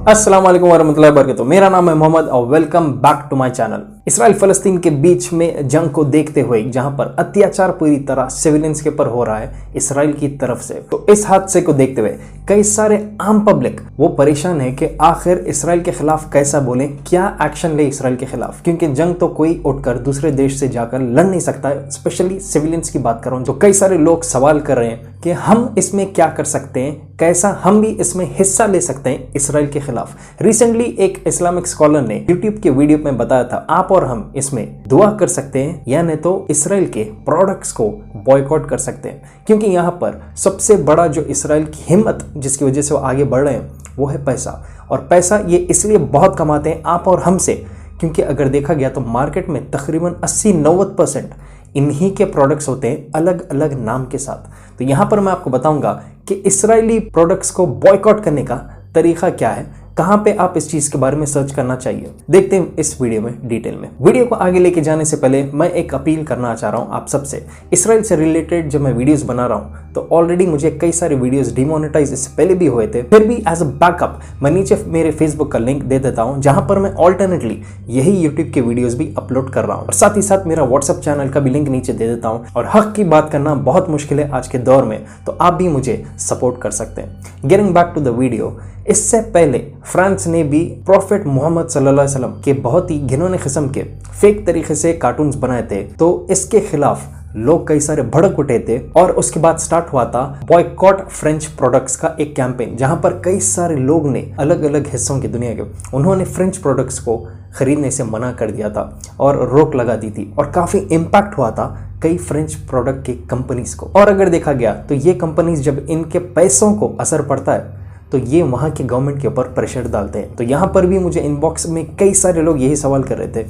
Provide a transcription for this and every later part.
अस्सलाम वालेकुम वरहमतुल्लाहि वबरकातुहू। मेरा नाम है मोहम्मद और welcome back to my channel. Israel फलस्तीन के बीच में जंग को देखते हुए जहां पर अत्याचार पूरी तरह सिविलियंस के ऊपर हो रहा है इसराइल की तरफ से, तो इस हादसे को देखते हुए कई सारे आम पब्लिक वो परेशान है कि आखिर इसराइल के खिलाफ कैसा बोले, क्या एक्शन ले इसराइल के खिलाफ, क्योंकि जंग तो कोई उठकर दूसरे देश से जाकर लड़ नहीं सकता है। स्पेशली सिविलियंस की बात करूं तो कई सारे लोग सवाल कर रहे हैं कि हम इसमें क्या कर सकते हैं, कैसा हम भी इसमें हिस्सा ले सकते हैं इसराइल के खिलाफ। रिसेंटली एक इस्लामिक स्कॉलर ने यूट्यूब के वीडियो में बताया था आप और हम इसमें दुआ कर सकते हैं या नहीं तो इसराइल के प्रोडक्ट्स को बॉयकॉट कर सकते हैं, क्योंकि यहाँ पर सबसे बड़ा जो इसराइल की हिम्मत जिसकी वजह से वो आगे बढ़ रहे हैं वो है पैसा। और पैसा ये इसलिए बहुत कमाते हैं आप और हमसे, क्योंकि अगर देखा गया तो मार्केट में तकरीबन 80-90% इन्हीं के प्रोडक्ट्स होते हैं अलग अलग नाम के साथ। तो यहाँ पर मैं आपको बताऊंगा कि इसराइली प्रोडक्ट्स को बॉयकॉट करने का तरीका क्या है, कहां पे आप इस चीज के बारे में सर्च करना चाहिए। देखते हैं इस वीडियो में डिटेल में। वीडियो को आगे लेके जाने से पहले मैं एक अपील करना चाह रहा हूं आप सबसे। इसराइल से रिलेटेड जब मैं वीडियोस बना रहा हूं तो ऑलरेडी मुझे कई सारे वीडियोस डिमोनेटाइज इससे पहले भी हुए थे, फिर भी एज अ बैकअप मैं नीचे मेरे फेसबुक का लिंक दे देता हूं जहां पर मैं ऑल्टरनेटली यही यूट्यूब के वीडियोस भी अपलोड कर रहा हूं, और साथ ही साथ मेरा व्हाट्सएप चैनल का भी लिंक नीचे दे देता हूं। और हक की बात करना बहुत मुश्किल है आज के दौर में, तो आप भी मुझे सपोर्ट कर सकते हैं। Getting back to the video, इससे पहले फ्रांस ने भी प्रॉफिट मोहम्मद सल्लल्लाहु अलैहि वसल्लम के बहुत ही घिनौने किस्म के फेक तरीके से कार्टून्स बनाए थे, तो इसके खिलाफ लोग कई सारे भड़क उठे थे। और उसके बाद स्टार्ट हुआ था बॉयकॉट फ्रेंच प्रोडक्ट्स का एक कैंपेन, जहां पर कई सारे लोग ने अलग अलग हिस्सों की दुनिया के उन्होंने फ्रेंच प्रोडक्ट्स को खरीदने से मना कर दिया था और रोक लगा दी थी, और काफी इम्पैक्ट हुआ था कई फ्रेंच प्रोडक्ट की कंपनीज को। और अगर देखा गया तो ये कंपनीज जब इनके पैसों को असर पड़ता है तो ये वहाँ की गवर्नमेंट के ऊपर प्रेशर डालते हैं। तो यहाँ पर भी मुझे इनबॉक्स में कई सारे लोग यही सवाल कर रहे थे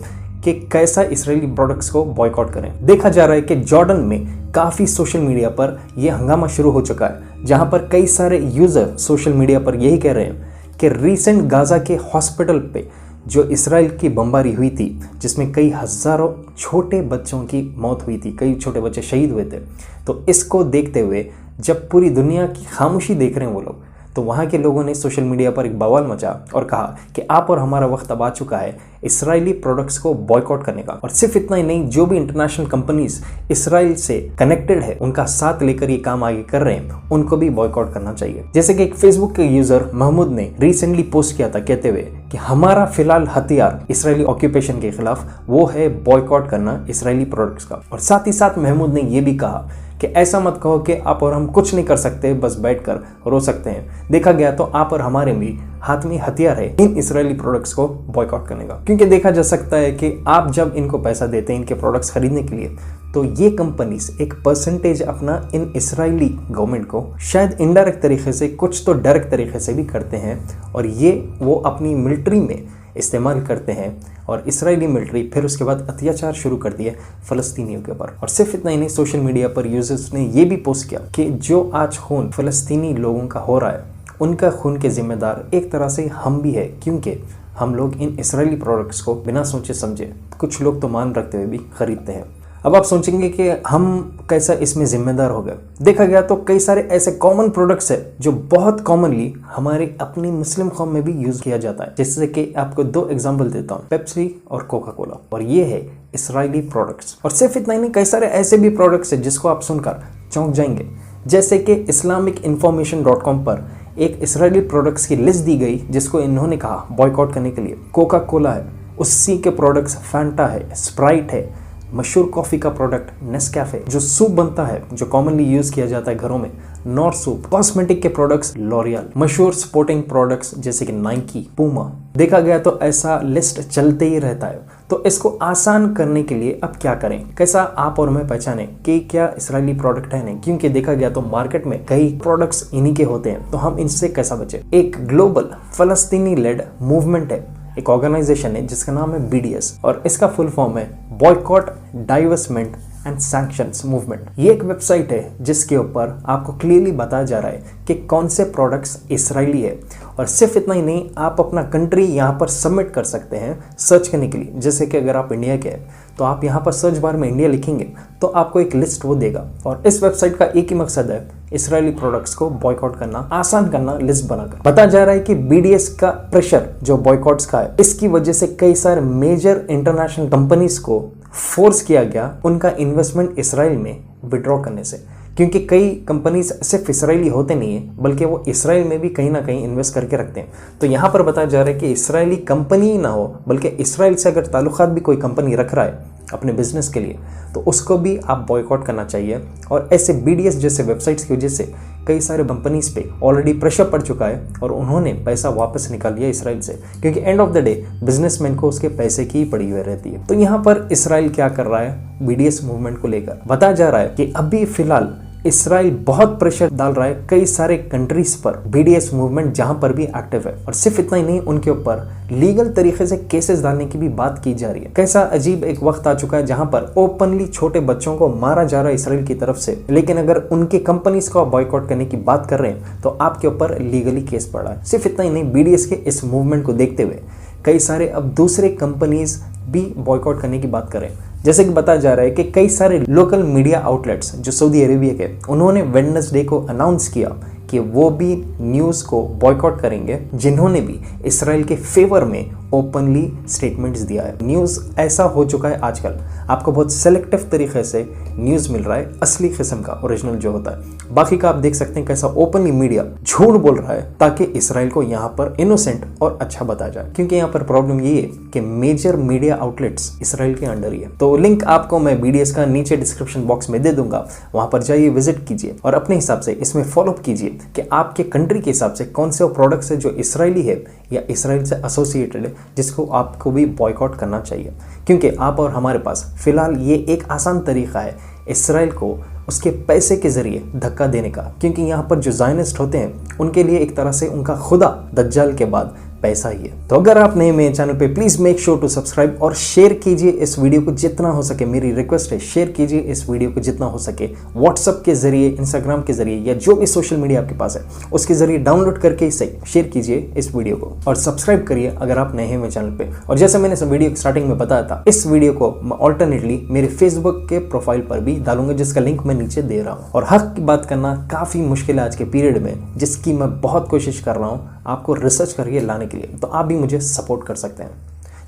कि कैसा इसराइली प्रोडक्ट्स को बॉयकॉट करें। देखा जा रहा है कि जॉर्डन में काफ़ी सोशल मीडिया पर यह हंगामा शुरू हो चुका है, जहाँ पर कई सारे यूज़र सोशल मीडिया पर यही कह रहे हैं कि रिसेंट गाज़ा के हॉस्पिटल पे जो इसराइल की बमबारी हुई थी जिसमें कई हज़ारों छोटे बच्चों की मौत हुई थी, कई छोटे बच्चे शहीद हुए थे, तो इसको देखते हुए जब पूरी दुनिया की खामोशी देख रहे हैं वो लोग, तो वहाँ के लोगों ने सोशल मीडिया पर एक बवाल मचा और कहा कि आप और हमारा वक्त अब आ चुका है इसराइली प्रोडक्ट्स को बॉयकॉट करने का। और सिर्फ इतना ही नहीं, जो भी इंटरनेशनल कंपनीज इसराइल से कनेक्टेड है उनका साथ लेकर ये काम आगे कर रहे हैं उनको भी बॉयकॉट करना चाहिए। जैसे कि एक फेसबुक के यूजर महमूद ने रिसेंटली पोस्ट किया था कहते हुए कि हमारा फिलहाल हथियार इसराइली ऑक्यूपेशन के खिलाफ वो है बॉयकॉट करना इसराइली प्रोडक्ट्स का। और साथ ही साथ महमूद ने यह भी कहा कि ऐसा मत कहो कि आप और हम कुछ नहीं कर सकते, बस बैठकर रो सकते हैं। देखा गया तो आप और हमारे भी हाथ में हथियार है इन इसराइली प्रोडक्ट्स को बॉयकॉट करने का, क्योंकि देखा जा सकता है कि आप जब इनको पैसा देते हैं इनके प्रोडक्ट्स खरीदने के लिए, तो ये कंपनीज एक परसेंटेज अपना इन इसराइली गवर्नमेंट को शायद इनडायरेक्ट तरीके से, कुछ तो डायरेक्ट तरीके से भी करते हैं, और ये वो अपनी मिलिट्री में इस्तेमाल करते हैं। और इसराइली मिलिट्री फिर उसके बाद अत्याचार शुरू कर दिए फ़लस्तीनियों के ऊपर। और सिर्फ इतना ही नहीं, सोशल मीडिया पर यूजर्स ने ये भी पोस्ट किया कि जो आज खून फ़लस्तीनी लोगों का हो रहा है उनका खून के जिम्मेदार एक तरह से हम भी है, क्योंकि हम लोग इन इसराइली प्रोडक्ट्स को बिना सोचे समझे, कुछ लोग तो मान रखते हुए भी खरीदते हैं। अब आप सोचेंगे कि हम कैसा इसमें जिम्मेदार हो गए। देखा गया तो कई सारे ऐसे कॉमन प्रोडक्ट्स है जो बहुत कॉमनली हमारे अपनी मुस्लिम कौम में भी यूज किया जाता है। जैसे कि आपको दो एग्जांपल देता हूँ, पेप्सी और कोका कोला, और ये है इसराइली प्रोडक्ट्स। और सिर्फ इतना ही नहीं, कई सारे ऐसे भी प्रोडक्ट्स है जिसको आप सुनकर चौंक जाएंगे। जैसे कि islamicinformation.com पर एक इसराइली प्रोडक्ट्स की लिस्ट दी गई जिसको इन्होंने कहा बॉयकॉट करने के लिए। कोका कोला है, उसी के प्रोडक्ट्स फैंटा है, स्प्राइट है, मशहूर कॉफ़ी का प्रोडक्ट नेस्कैफे, जो सूप बनता है जो कॉमनली यूज़ किया जाता है घरों में, नॉर सूप, कॉस्मेटिक के प्रोडक्ट्स लॉरियल, मशहूर स्पोर्टिंग प्रोडक्ट्स जैसे कि नाइकी, पूमा। देखा गया तो ऐसा लिस्ट चलते ही रहता है। तो इसको आसान करने के लिए अब क्या करें, कैसा आप और मैं पहचानें कि क्या इसराइली प्रोडक्ट है नहीं, क्योंकि देखा गया तो मार्केट में कई प्रोडक्ट्स इन्हीं के होते हैं, तो हम इनसे कैसा बचें। एक ग्लोबल फलस्तीनी लेड मूवमेंट है, एक ऑर्गेनाइजेशन है जिसका नाम है BDS, और इसका फुल फॉर्म है बॉयकॉट डाइवर्समेंट एंड सैंक्शंस मूवमेंट। ये एक वेबसाइट है जिसके ऊपर आपको क्लियरली बताया जा रहा है कि कौन से प्रोडक्ट्स इसराइली है। और सिर्फ इतना ही नहीं, आप अपना कंट्री यहाँ पर सबमिट कर सकते हैं सर्च करने के लिए। जैसे कि अगर आप इंडिया के हैं तो आप यहाँ पर सर्च बार में इंडिया लिखेंगे तो आपको एक लिस्ट वो देगा। और इस वेबसाइट का एक ही मकसद है इसराइली प्रोडक्ट्स को बॉयकॉट करना आसान करना लिस्ट बनाकर। बताया जा रहा है कि बीडीएस का प्रेशर जो बॉयकॉट्स का है, इसकी वजह से कई सारे मेजर इंटरनेशनल कंपनीज को फोर्स किया गया उनका इन्वेस्टमेंट इसराइल में विड्रॉ करने से, क्योंकि कई कंपनीज सिर्फ इसराइली होते नहीं है बल्कि वो इसराइल में भी कहीं ना कहीं इन्वेस्ट करके रखते हैं। तो यहाँ पर बताया जा रहा है कि इसराइली कंपनी ही ना हो बल्कि इसराइल से अगर ताल्लुकात भी कोई कंपनी रख रहा है अपने बिजनेस के लिए तो उसको भी आप बॉयकॉट करना चाहिए। और ऐसे बीडीएस जैसे वेबसाइट्स की वजह से कई सारे कंपनीज पे ऑलरेडी प्रेशर पड़ चुका है और उन्होंने पैसा वापस निकाल लिया इसराइल से, क्योंकि end of the day businessman को उसके पैसे की ही पड़ी हुई रहती है। तो यहाँ पर इसराइल क्या कर रहा है बीडीएस मूवमेंट को लेकर, बताया जा रहा है कि अभी फिलहाल इसराइल बहुत प्रेशर डाल रहा है कई सारे कंट्रीज पर बीडीएस मूवमेंट जहां पर भी एक्टिव है। और सिर्फ इतना ही नहीं, उनके ऊपर लीगल तरीके से केसेस डालने की भी बात की जा रही है। कैसा अजीब एक वक्त आ चुका है जहां पर ओपनली छोटे बच्चों को मारा जा रहा है इसराइल की तरफ से, लेकिन अगर उनके कंपनीज को बॉयकॉट करने की बात कर रहे हैं तो आपके ऊपर लीगली केस पड़ा है। सिर्फ इतना ही नहीं, बीडीएस के इस मूवमेंट को देखते हुए कई सारे अब दूसरे कंपनीज भी बॉयकॉट करने की बात करें। जैसे कि बताया जा रहा है कि कई सारे लोकल मीडिया आउटलेट्स जो सऊदी अरेबिया के, उन्होंने वेडनेसडे को अनाउंस किया कि वो भी न्यूज़ को बॉयकॉट करेंगे जिन्होंने भी इसराइल के फेवर में ओपनली स्टेटमेंट्स दिया है। न्यूज़ ऐसा हो चुका है आजकल, आपको बहुत सेलेक्टिव तरीके से न्यूज़ मिल रहा है, असली किस्म का ओरिजिनल जो होता है। बाकी का आप देख सकते हैं कैसा ओपनली मीडिया झूठ बोल रहा है ताकि इसराइल को यहाँ पर इनोसेंट और अच्छा बताया जाए, क्योंकि यहाँ पर प्रॉब्लम ये है कि मेजर मीडिया आउटलेट्स इसराइल के अंडर ही है। तो लिंक आपको मैं बीडीएस का नीचे डिस्क्रिप्शन बॉक्स में दे दूंगा, वहां पर जाइए, विजिट कीजिए और अपने हिसाब से इसमें फॉलो अप कीजिए कि आपके कंट्री के हिसाब से कौन से वो प्रोडक्ट्स है जो इसराइली है या इसराइल से एसोसिएटेड है जिसको आपको भी बॉयकॉट करना चाहिए। क्योंकि आप और हमारे पास फिलहाल ये एक आसान तरीका है इसराइल को उसके पैसे के जरिए धक्का देने का, क्योंकि यहाँ पर जो ज़ायनिस्ट होते हैं उनके लिए एक तरह से उनका खुदा दज्जाल के बाद पैसा ही है। तो अगर आप नए मेरे चैनल पे please make sure to subscribe और शेयर कीजिए इस वीडियो को जितना हो सके। मेरी रिक्वेस्ट है, शेयर कीजिए इस वीडियो को जितना हो सके, व्हाट्सएप के जरिए, इंस्टाग्राम के जरिए या जो भी सोशल मीडिया आपके पास है उसके जरिए डाउनलोड करके इसे शेयर कीजिए इस वीडियो को और सब्सक्राइब करिए अगर आप नए हैं मेरे चैनल पे। और जैसे मैंने वीडियो स्टार्टिंग में बताया था, इस वीडियो को मैं ऑल्टरनेटली मेरे फेसबुक के प्रोफाइल पर भी डालूंगा जिसका लिंक मैं नीचे दे रहा हूँ। और हक की बात करना काफी मुश्किल है आज के पीरियड में, जिसकी मैं बहुत कोशिश कर रहा हूँ आपको रिसर्च करके लाने के लिए, तो आप भी मुझे सपोर्ट कर सकते हैं।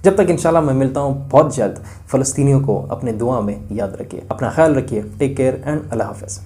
जब तक इंशाल्लाह मैं मिलता हूँ बहुत जल्द, फ़लस्तीनियों को अपने दुआ में याद रखिए, अपना ख्याल रखिए, टेक केयर एंड अल्लाह हाफ़िज़।